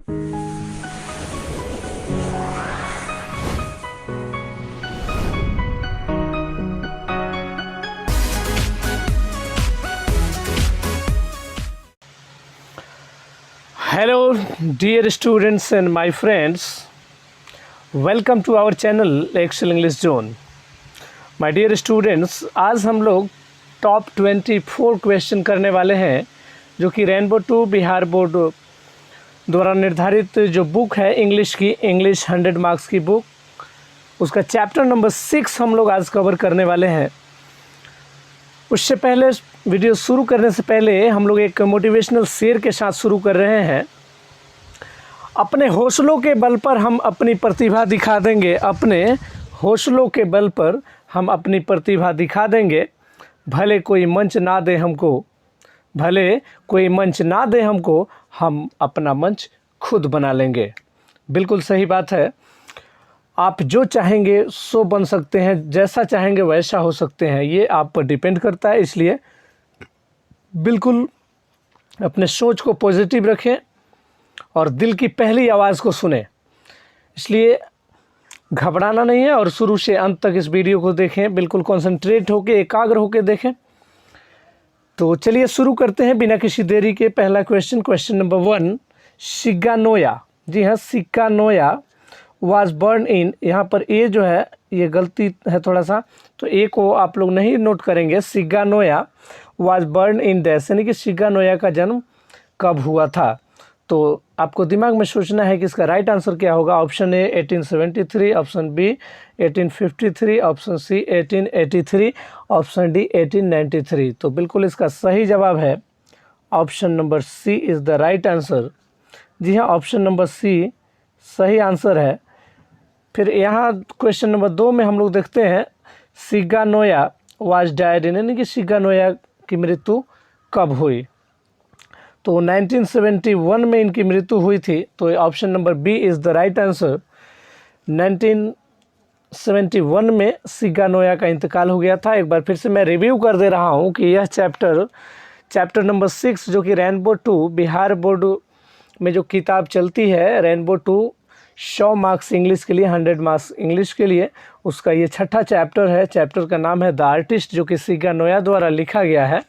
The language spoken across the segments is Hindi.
Hello dear students and my friends, welcome to our channel Excel English Zone. My dear students, आज हम लोग टॉप 24 क्वेश्चन करने वाले हैं जो कि रेनबो 2 बिहार बोर्ड द्वारा निर्धारित जो बुक है इंग्लिश की, इंग्लिश 100 मार्क्स की बुक, उसका चैप्टर नंबर 6 हम लोग आज कवर करने वाले हैं। उससे पहले वीडियो शुरू करने से पहले हम लोग एक मोटिवेशनल शेयर के साथ शुरू कर रहे हैं। अपने हौसलों के बल पर हम अपनी प्रतिभा दिखा देंगे, अपने हौसलों के बल पर हम अपनी प्रतिभा दिखा देंगे। भले कोई मंच ना दे हमको, भले कोई मंच ना दे हमको, हम अपना मंच खुद बना लेंगे। बिल्कुल सही बात है। आप जो चाहेंगे सो बन सकते हैं, जैसा चाहेंगे वैसा हो सकते हैं, ये आप पर डिपेंड करता है। इसलिए बिल्कुल अपने सोच को पॉजिटिव रखें और दिल की पहली आवाज़ को सुने। इसलिए घबराना नहीं है और शुरू से अंत तक इस वीडियो को देखें, बिल्कुल कंसंट्रेट होकर, एकाग्र होकर देखें। तो चलिए शुरू करते हैं बिना किसी देरी के। पहला क्वेश्चन नंबर 1, शिगा नोया। जी हाँ, शिगा नोया वाज बर्न इन, यहाँ पर ए जो है ये गलती है थोड़ा सा, तो ए को आप लोग नहीं नोट करेंगे। Shiga Noah was born in dash, यानी कि शिगा नोया का जन्म कब हुआ था। तो आपको दिमाग में सोचना है कि इसका राइट आंसर क्या होगा। Option A 1873, option B 1853, option C 1883, option D 1893। तो बिल्कुल इसका सही जवाब है option number C is the right answer. जी हाँ, ऑप्शन नंबर सी सही आंसर है। फिर यहाँ क्वेश्चन नंबर 2 में हम लोग देखते हैं Shiga Noah was died in, यानी कि शिगा नोया की मृत्यु कब हुई। तो 1971 में इनकी मृत्यु हुई थी। तो option number B is the right answer. 1971 में शिगा नोया का इंतकाल हो गया था। एक बार फिर से मैं रिव्यू कर दे रहा हूँ कि यह चैप्टर नंबर 6 जो कि रेनबो 2 बिहार बोर्ड में जो किताब चलती है, रेनबो 2 100 मार्क्स इंग्लिश के लिए, 100 मार्क्स इंग्लिश के लिए, उसका ये छठा चैप्टर है। चैप्टर का नाम है द आर्टिस्ट, जो कि शिगा नोया द्वारा लिखा गया है।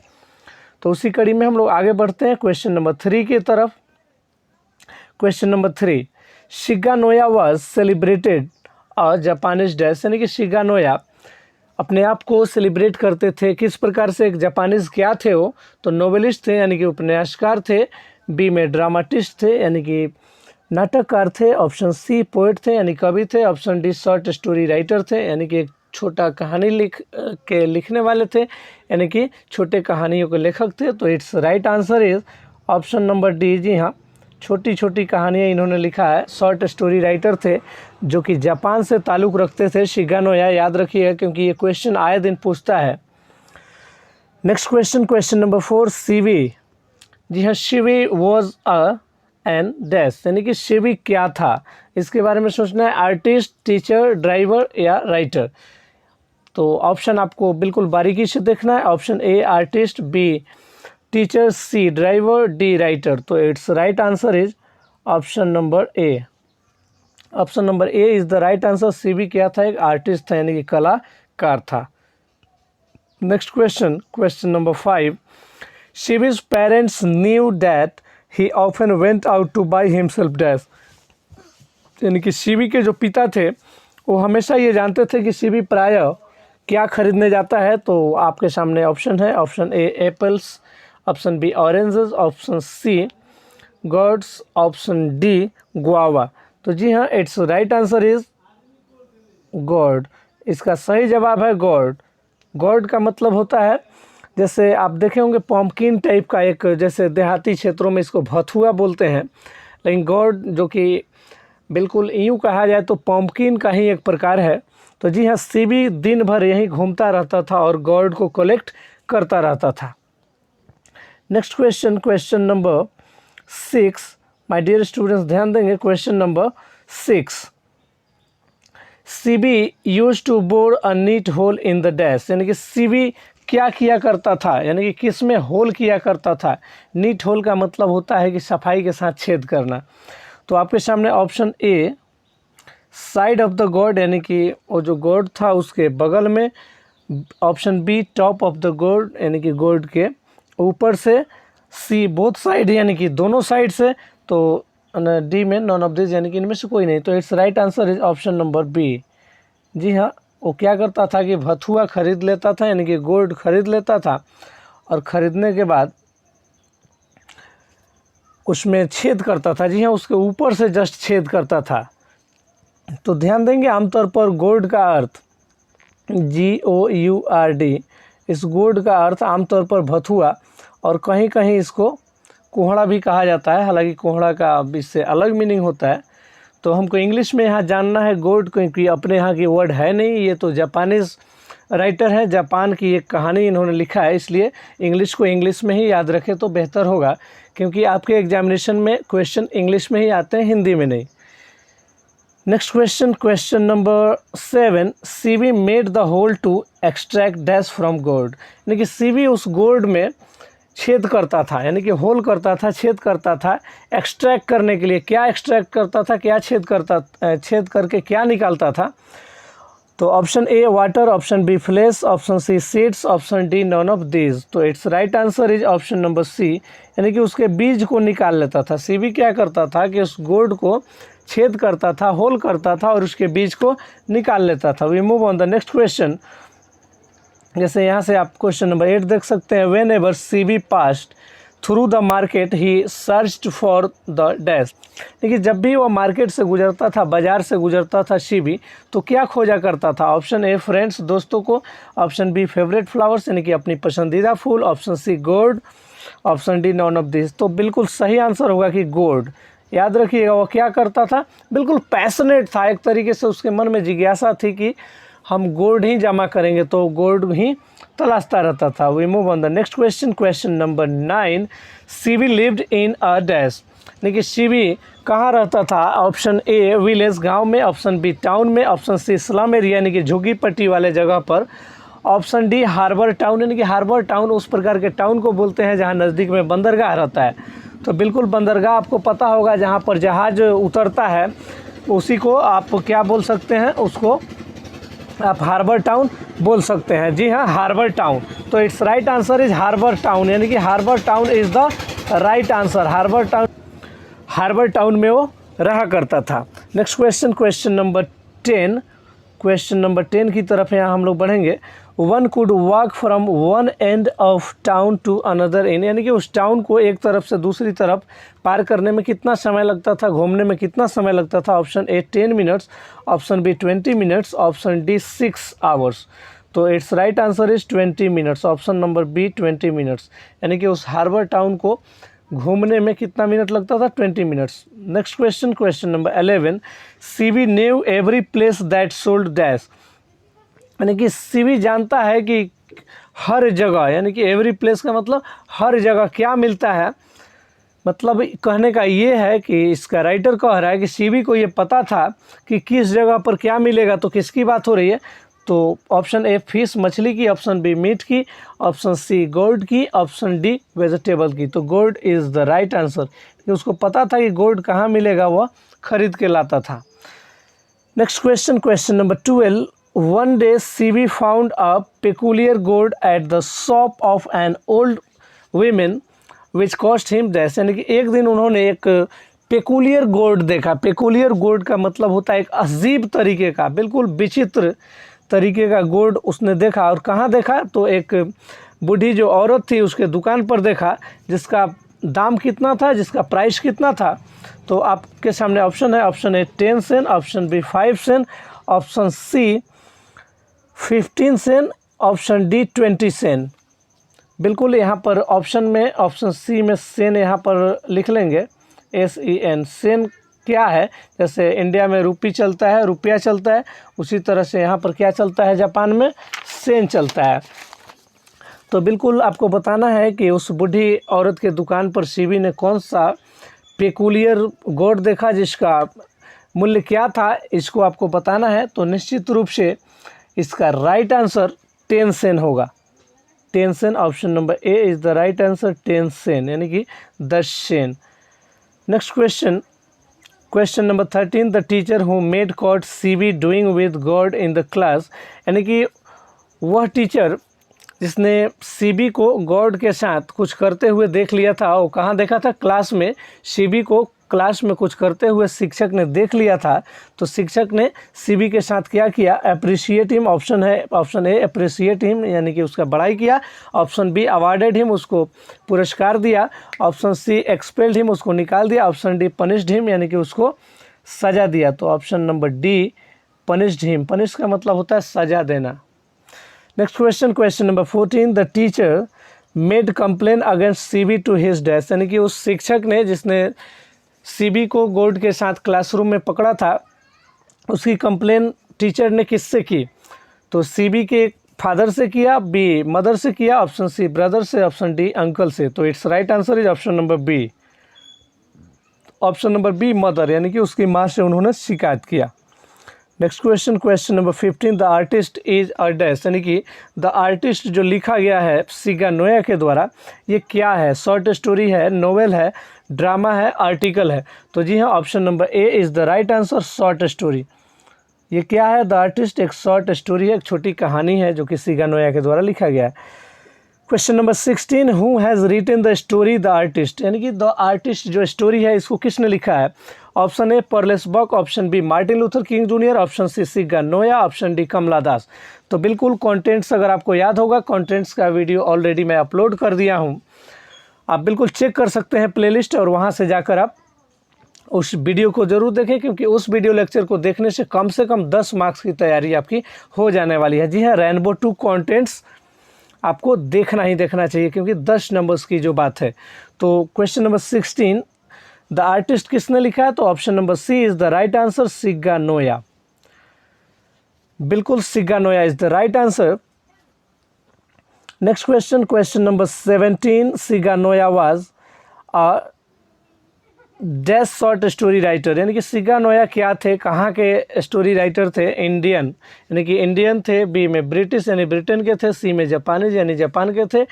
तो उसी कड़ी में हम लोग आगे बढ़ते हैं क्वेश्चन नंबर 3 की तरफ। Question number 3, Shiga Noah was celebrated a Japanese dash, यानी कि शिगा नोया अपने आप को सेलिब्रेट करते थे किस प्रकार से। एक जापानीज क्या थे वो, तो नोवेलिस्ट थे यानी कि उपन्यासकार थे, बी में ड्रामाटिस्ट थे यानी कि नाटककार थे, ऑप्शन सी पोएट थे यानी कवि थे, option D short story writer थे यानी कि एक छोटा कहानी लिखने वाले थे, यानी कि छोटे कहानियों के लेखक थे। तो it's right answer is option number D. जी हाँ, छोटी छोटी कहानियाँ इन्होंने लिखा है, शॉर्ट स्टोरी राइटर थे जो कि जापान से ताल्लुक़ रखते थे। शिगा नोया याद रखिएगा क्योंकि ये क्वेश्चन आए दिन पूछता है। Next question number 4, Shivi. जी हाँ, Shivi was a an dash, यानी कि शिवी क्या था, इसके बारे में सोचना है। आर्टिस्ट, टीचर, ड्राइवर या राइटर। तो ऑप्शन आपको बिल्कुल बारीकी से देखना है। Option A artist, B teacher, C driver, D writer. तो it's right answer is option number A. Option number A is the right answer. Shivi क्या था, एक आर्टिस्ट था यानी कि कलाकार था। Next question number 5, Shivi's parents knew that he often went out to by himself dash, यानी कि शिवी के जो पिता थे वो हमेशा ये जानते थे कि शिवी प्रायः क्या खरीदने जाता है। तो आपके सामने ऑप्शन है, option A apples, option B oranges, option C gods, option D guava. तो जी हाँ, it's right answer is god. इसका सही जवाब है गॉड। गॉड का मतलब होता है, जैसे आप देखे होंगे पम्पकिन टाइप का, एक जैसे देहाती क्षेत्रों में इसको भथुआ बोलते हैं, लेकिन गॉड जो कि बिल्कुल यूँ कहा जाए तो पम्पकिन का ही एक प्रकार है। तो जी हाँ, शिवी दिन भर यहीं घूमता रहता था और गॉड को कलेक्ट करता रहता था। Next question number 6, my dear students ध्यान देंगे। क्वेश्चन नंबर 6, शिवी used to bore a neat hole in the dash, यानी कि शिवी क्या किया करता था, यानी कि किस में होल किया करता था। नीट होल का मतलब होता है कि सफाई के साथ छेद करना। तो आपके सामने option A side of the god यानी कि वो जो गोड था उसके बगल में, option B top of the god यानी कि गोड के ऊपर से, सी बोथ साइड यानी कि दोनों साइड से, तो डी में नॉन ऑफ दिस यानी कि इनमें से कोई नहीं। तो it's right answer is option number B. जी हाँ, वो क्या करता था कि भथुआ खरीद लेता था यानी कि गोल्ड खरीद लेता था और ख़रीदने के बाद उसमें छेद करता था। जी हाँ, उसके ऊपर से जस्ट छेद करता था। तो ध्यान देंगे आमतौर पर गोल्ड का अर्थ GOURD, इस गोल्ड का अर्थ आमतौर पर भथुआ और कहीं कहीं इसको कोहड़ा भी कहा जाता है, हालांकि कोहड़ा का इससे अलग मीनिंग होता है। तो हमको इंग्लिश में यहाँ जानना है गोल्ड, क्योंकि अपने यहाँ की वर्ड है नहीं, ये तो जापानीज़ राइटर है, जापान की एक कहानी इन्होंने लिखा है, इसलिए इंग्लिश को इंग्लिश में ही याद रखें तो बेहतर होगा, क्योंकि आपके एग्जामिनेशन में क्वेश्चन इंग्लिश में ही आते हैं, हिंदी में नहीं। नेक्स्ट क्वेश्चन, क्वेश्चन नंबर 7, सीवी made the hole to extract dash from gold, यानी कि सीवी उस गोल्ड में छेद करता था, यानी कि होल करता था, छेद करता था एक्सट्रैक्ट करने के लिए। क्या एक्सट्रैक्ट करता था, क्या छेद करके क्या निकालता था? तो option A water, option B flesh, option C seeds, option D none of these. तो it's right answer is option number C, यानी कि उसके बीज को निकाल लेता था। सीवी क्या करता था कि उस गोल्ड को छेद करता था, होल करता था और उसके बीज को निकाल लेता था। We move on the next question. जैसे यहाँ से आप क्वेश्चन नंबर 8 देख सकते हैं, when ever CV past through the market he searched for the dash, देखिए जब भी वो मार्केट से गुजरता था, बाजार से गुजरता था सीवी, तो क्या खोजा करता था? ऑप्शन ए फ्रेंड्स, दोस्तों को, ऑप्शन बी फेवरेट फ्लावर्स यानी कि अपनी पसंदीदा फूल, option C gold, option D none of this. तो बिल्कुल सही आंसर होगा कि गोल्ड। याद रखिएगा वो क्या करता था, बिल्कुल पैशनेट था, एक तरीके से उसके मन में जिज्ञासा थी कि हम गोल्ड ही जमा करेंगे, तो गोल्ड ही तलाशता रहता था। We move on the next question, question number 9, सीवी लिव्ड इन अ डैश, देखिए सीवी कहाँ रहता था? ऑप्शन ए विलेज, गांव में, ऑप्शन बी टाउन में, ऑप्शन सी स्लम एरिया यानी कि झुग्गी पट्टी वाले जगह पर, ऑप्शन डी हार्बर टाउन, यानी कि हार्बर टाउन उस प्रकार के टाउन को बोलते हैं जहाँ नज़दीक में बंदरगाह रहता है। तो बिल्कुल बंदरगाह आपको पता होगा, जहाँ पर जहाज़ उतरता है उसी को आप क्या बोल सकते हैं, उसको आप हार्बर टाउन बोल सकते हैं। जी हाँ, हार्बर टाउन। तो it's right answer is harbour town, यानी कि harbour town is the right answer. Harbour town में वो रहा करता था। Next question, question number 10, question number 10 की तरफ यहाँ हम लोग बढ़ेंगे। One could walk from one end of town to another in, यानी कि उस टाउन को एक तरफ से दूसरी तरफ पार करने में कितना समय लगता था, घूमने में कितना समय लगता था? Option A 10 minutes, option B 20 minutes, option D 6 hours. तो it's right answer is 20 minutes, option number B 20 minutes, यानी कि उस हार्बर टाउन को घूमने में कितना मिनट लगता था? 20 minutes. Next question, question number 11, CV new every place that sold dash, यानी कि सीवी जानता है कि हर जगह, यानी कि एवरी प्लेस का मतलब हर जगह क्या मिलता है, मतलब कहने का ये है कि इसका राइटर कह रहा है कि सीवी को ये पता था कि किस जगह पर क्या मिलेगा। तो किसकी बात हो रही है? तो ऑप्शन ए फिश, मछली की, ऑप्शन बी मीट की, ऑप्शन सी गोल्ड की, ऑप्शन डी वेजिटेबल की। तो gold is the right answer, कि उसको पता था कि गोल्ड कहाँ मिलेगा, वह खरीद के लाता था। Next question, question number 12, one day Seibei found a peculiar gold at the shop of an old women which cost him dash, यानी कि एक दिन उन्होंने एक पेकुलियर गोल्ड देखा। पेकुलियर गोल्ड का मतलब होता है एक अजीब तरीके का, बिल्कुल विचित्र तरीके का गोल्ड उसने देखा। और कहाँ देखा? तो एक बूढ़ी जो औरत थी उसके दुकान पर देखा, जिसका दाम कितना था, जिसका प्राइस कितना था? तो आपके सामने ऑप्शन है, option A 10 sen, option B 5 sen, option C 15 sen, option D 20 sen. बिल्कुल यहाँ पर ऑप्शन में, ऑप्शन सी में सेन यहाँ पर लिख लेंगे, SEN। सेन क्या है? जैसे इंडिया में रुपी चलता है, रुपया चलता है, उसी तरह से यहाँ पर क्या चलता है जापान में? सेन चलता है। तो बिल्कुल आपको बताना है कि उस बूढ़ी औरत के दुकान पर सीवी ने कौन सा पेकुलियर गोल्ड देखा, जिसका मूल्य क्या था, इसको आपको बताना है। तो निश्चित रूप से इसका राइट आंसर 10 सेन होगा। 10 sen, option number A is the right answer, 10 sen, यानी कि 10 sen. Next question, question number 13, the teacher who made caught सीबी doing with god in the class, यानी कि वह टीचर जिसने सीबी को गॉड के साथ कुछ करते हुए देख लिया था। वो कहाँ देखा था? क्लास में। सीबी को क्लास में कुछ करते हुए शिक्षक ने देख लिया था, तो शिक्षक ने सीबी के साथ क्या किया? अप्रिशिएट हिम, ऑप्शन है ऑप्शन ए अप्रिशिएट हिम, यानी कि उसका बड़ाई किया। ऑप्शन बी अवार्डेड हिम, उसको पुरस्कार दिया। ऑप्शन सी एक्सपेल्ड हिम, उसको निकाल दिया। ऑप्शन डी पनिश्ड हिम, यानी कि उसको सज़ा दिया। तो option number D punished him. Punish का मतलब होता है सज़ा देना। Next question, question number 14, the teacher made complain against सीबी टू हिज डैश, यानी कि उस शिक्षक ने जिसने सीबी को गॉड के साथ क्लासरूम में पकड़ा था, उसकी कंप्लेन टीचर ने किससे की? तो सीबी के फादर से किया, बी मदर से किया, ऑप्शन सी ब्रदर से, ऑप्शन डी अंकल से। तो it's right answer is option number B. Option number B mother, यानी कि उसकी माँ से उन्होंने शिकायत किया। Next question, question number 15, the artist is a dash, यानी कि द आर्टिस्ट जो लिखा गया है सिगा नोया के द्वारा, ये क्या है? शॉर्ट स्टोरी है, नोवेल है, ड्रामा है, आर्टिकल है? तो जी हाँ, option number A is the right answer, short story. ये क्या है? द आर्टिस्ट एक शॉर्ट स्टोरी है, एक छोटी कहानी है जो कि सिगा नोया के द्वारा लिखा गया है। Question number 16, who has written the story the artist, यानी कि द आर्टिस्ट जो स्टोरी है इसको किसने लिखा है? Option A Pearl S Buck, option B Martin Luther King Junior, option C Shiga Naoya, option D Kamala Das. तो बिल्कुल कॉन्टेंट्स अगर आपको याद होगा, कॉन्टेंट्स का वीडियो ऑलरेडी मैं अपलोड कर दिया हूँ, आप बिल्कुल चेक कर सकते हैं प्लेलिस्ट, और वहाँ से जाकर आप उस वीडियो को ज़रूर देखें, क्योंकि उस वीडियो लेक्चर को देखने से कम 10 मार्क्स की तैयारी आपकी हो जाने वाली है। जी हाँ, रेनबो 2 कॉन्टेंट्स आपको देखना ही देखना चाहिए, क्योंकि 10 नंबर्स की जो बात है। तो क्वेश्चन नंबर 16, द आर्टिस्ट किसने लिखा है? तो option number C is the right answer, Shiga Naoya. बिल्कुल Shiga Naoya is the right answer. Next question, question number 17, Shiga Naoya was a dash short story writer, यानी कि सिगा नोया क्या थे, कहाँ के स्टोरी राइटर थे? इंडियन, यानी कि इंडियन थे। बी में ब्रिटिश, यानी ब्रिटेन के थे। सी में जापानीज, यानी जापान के थे।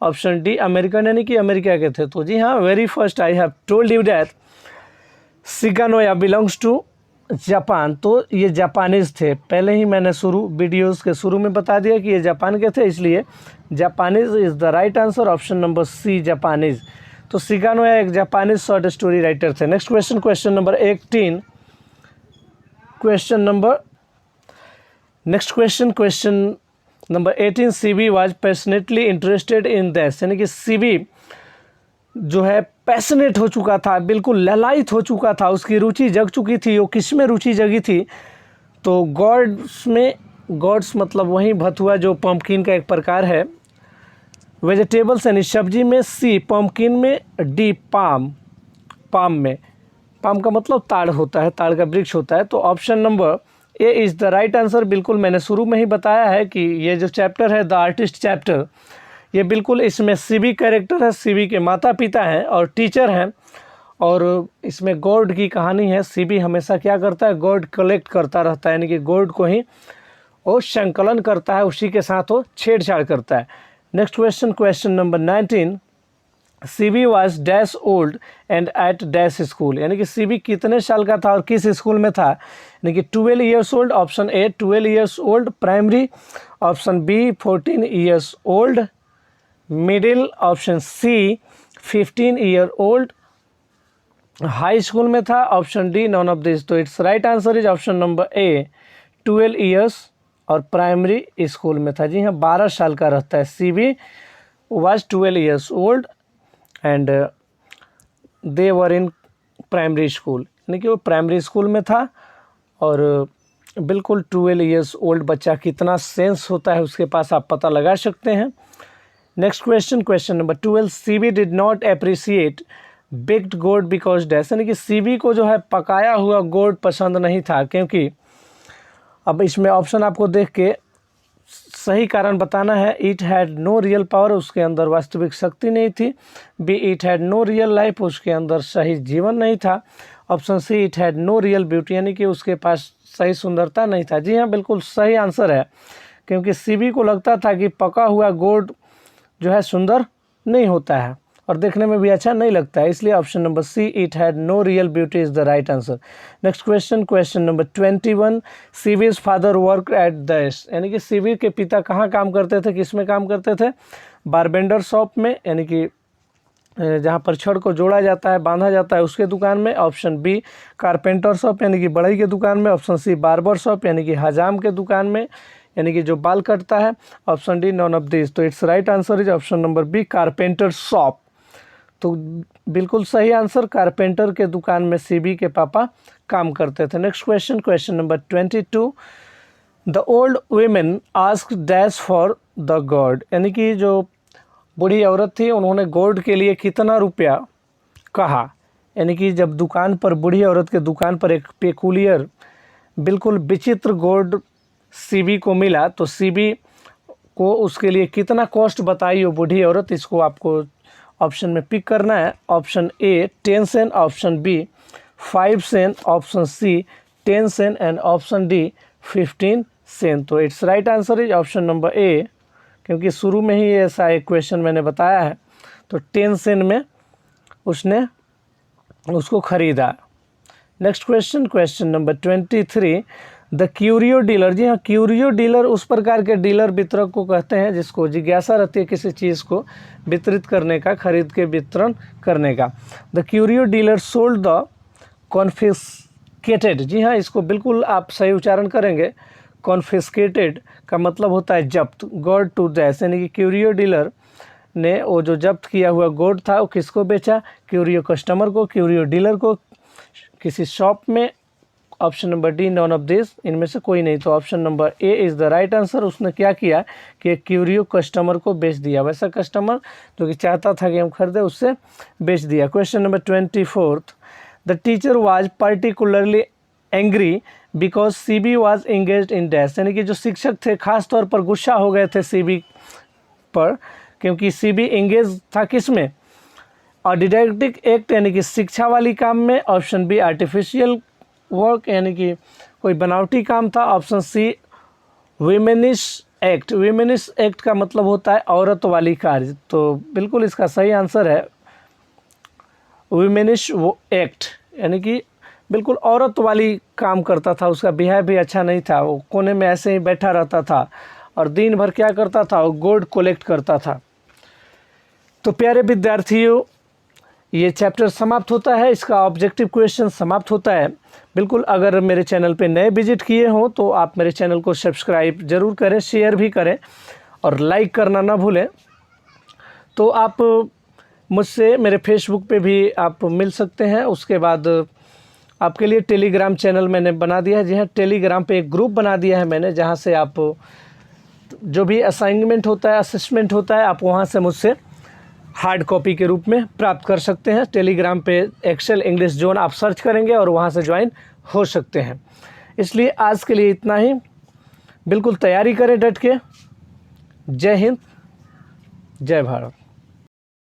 ऑप्शन डी अमेरिकन, यानी कि अमेरिका के थे। तो जी हाँ, very first I have told you that Shiga Naoya belongs to Japan. तो ये जापानीज थे, पहले ही मैंने वीडियोस के शुरू में बता दिया कि ये जापान के थे, इसलिए Japanese is the right answer, option number C Japanese. तो सिगा नोया एक जापानीज शॉर्ट स्टोरी राइटर थे। Next question, question number 18, question number 18, Seibei was passionately interested in dash, यानी कि सीबी जो है पैशनेट हो चुका था, बिल्कुल ललायित हो चुका था, उसकी रुचि जग चुकी थी। वो किस में रुचि जगी थी? तो गॉड्स में। गॉड्स मतलब वही भथुआ जो पम्पकिन का एक प्रकार है। वेजिटेबल्स यानी सब्जी में, सी पम्पकिन में, डी पाम में। पाम का मतलब ताड़ होता है, ताड़ का वृक्ष होता है। तो option number A is the right answer. बिल्कुल मैंने शुरू में ही बताया है कि ये जो चैप्टर है द आर्टिस्ट चैप्टर, ये बिल्कुल इसमें सीबी कैरेक्टर है, सीबी के माता पिता हैं और टीचर हैं, और इसमें गॉड की कहानी है। सीबी हमेशा क्या करता है? गॉड कलेक्ट करता रहता है, यानी कि गॉड को ही वो संकलन करता है, उसी के साथ वो छेड़छाड़ करता है। नेक्स्ट क्वेश्चन, क्वेश्चन नंबर 19, सीबी was dash old and at dash school, यानी कि सीबी कितने साल का था और किस स्कूल में था? यानी कि 12 years old, option A 12 years old primary, option B 14 years old middle, option C 15 year old high school में था, option D none of this. तो it's right answer is option number A 12 years और प्राइमरी स्कूल में था। जी हाँ, 12 साल का रहता है। Seibei was 12 years old and they were in primary school, यानी कि वो प्राइमरी स्कूल में था। और बिल्कुल 12 ईयर्स ओल्ड बच्चा कितना सेंस होता है उसके पास, आप पता लगा सकते हैं। Next question, question number 12, CB did not appreciate baked गोड बिकॉज डैश, यानी कि सीबी को जो है पकाया हुआ गोड पसंद नहीं था, क्योंकि अब इसमें ऑप्शन आपको देख के सही कारण बताना है। It had no real power, उसके अंदर वास्तविक शक्ति नहीं थी। B it had no real life, उसके अंदर सही जीवन नहीं था। Option C it had no real beauty, यानी कि उसके पास सही सुंदरता नहीं था। जी हाँ, बिल्कुल सही आंसर है, क्योंकि सीबी को लगता था कि पका हुआ गोड जो है सुंदर नहीं होता है, और देखने में भी अच्छा नहीं लगता है, इसलिए option number C it had no real beauty is the right answer. Next question, question number 21, सीवीज फादर वर्क एट दैश, यानी कि सीवी के पिता कहाँ काम करते थे, किस में काम करते थे, बारबेंडर शॉप में, यानी कि जहाँ पर छड़ को जोड़ा जाता है, बांधा जाता है, उसके दुकान में। ऑप्शन बी कारपेंटर शॉप यानी कि बढ़ई के दुकान में। ऑप्शन सी बार्बर शॉप यानी कि हजाम के दुकान में, यानी कि जो बाल कटता है। Option D none of this. तो it's right answer is option number B carpenter shop. तो बिल्कुल सही आंसर, कारपेंटर के दुकान में सीबी के पापा काम करते थे। Next question, question number 22, the old women ask dash for the God, यानी कि जो बूढ़ी औरत थी उन्होंने गोल्ड के लिए कितना रुपया कहा, यानी कि जब दुकान पर बूढ़ी औरत के दुकान पर एक पेकुलियर बिल्कुल विचित्र गोल्ड सीबी को मिला, तो सीबी को उसके लिए कितना कॉस्ट बताई वो बूढ़ी औरत, इसको आपको ऑप्शन में पिक करना है। Option A 10 cent, option B 5 cent, option C 10 cent and option D 15 cent. तो it's right answer is option number A, क्योंकि शुरू में ही ऐसा एक क्वेश्चन मैंने बताया है। तो 10 सेंट में उसने उसको खरीदा। Next question, question number 23, the curio dealer, जी हाँ, क्यूरियो डीलर उस प्रकार के डीलर वितरक को कहते हैं जिसको जिज्ञासा रहती है किसी चीज़ को वितरित करने का, खरीद के वितरण करने का। The curio dealer sold the confiscated, जी हाँ, इसको बिल्कुल आप सही उच्चारण करेंगे। कॉन्फिस्केटेड का मतलब होता है जब्त, गोल्ड टू डैश, यानी कि क्यूरियो डीलर ने वो जो जब्त किया हुआ गोल्ड था वो किसको बेचा, क्यूरियो कस्टमर को, क्यूरियो डीलर को, किसी शॉप में। Option number D none of this, इनमें से कोई नहीं। तो option number A is the right answer. उसने क्या किया कि एक क्यूरियो कस्टमर को बेच दिया, वैसा कस्टमर जो कि चाहता था कि हम खरीदे, उससे बेच दिया। Question number 24, the teacher was particularly angry because CB was engaged in dash, यानी कि जो शिक्षक थे खास तौर पर गुस्सा हो गए थे सीबी पर, क्योंकि सीबी एंगेज था किस में, और डिडक्टिक एक्ट यानी कि शिक्षा वाली काम में। ऑप्शन बी आर्टिफिशियल वर्क यानी कि कोई बनावटी काम था। ऑप्शन सी वीमेनिश एक्ट, वीमेनिश एक्ट का मतलब होता है औरत वाली कार्य। तो बिल्कुल इसका सही आंसर है वीमेनिश एक्ट, यानी कि बिल्कुल औरत वाली काम करता था, उसका बिहेव भी अच्छा नहीं था, वो कोने में ऐसे ही बैठा रहता था और दिन भर क्या करता था, वो गोल्ड कलेक्ट करता था। तो प्यारे विद्यार्थियों, ये चैप्टर समाप्त होता है, इसका ऑब्जेक्टिव क्वेश्चन समाप्त होता है। बिल्कुल अगर मेरे चैनल पे नए विजिट किए हों तो आप मेरे चैनल को सब्सक्राइब ज़रूर करें, शेयर भी करें और लाइक करना ना भूलें। तो आप मुझसे मेरे फेसबुक पे भी आप मिल सकते हैं। उसके बाद आपके लिए टेलीग्राम चैनल मैंने बना दिया है, जी हाँ, टेलीग्राम पे एक ग्रुप बना दिया है मैंने, जहाँ से आप जो भी असाइनमेंट होता है, असेसमेंट होता है, आप वहाँ से मुझसे हार्ड कॉपी के रूप में प्राप्त कर सकते हैं। टेलीग्राम पे एक्सेल इंग्लिश जोन आप सर्च करेंगे और वहाँ से ज्वाइन हो सकते हैं। इसलिए आज के लिए इतना ही, बिल्कुल तैयारी करें डट के। जय हिंद, जय भारत।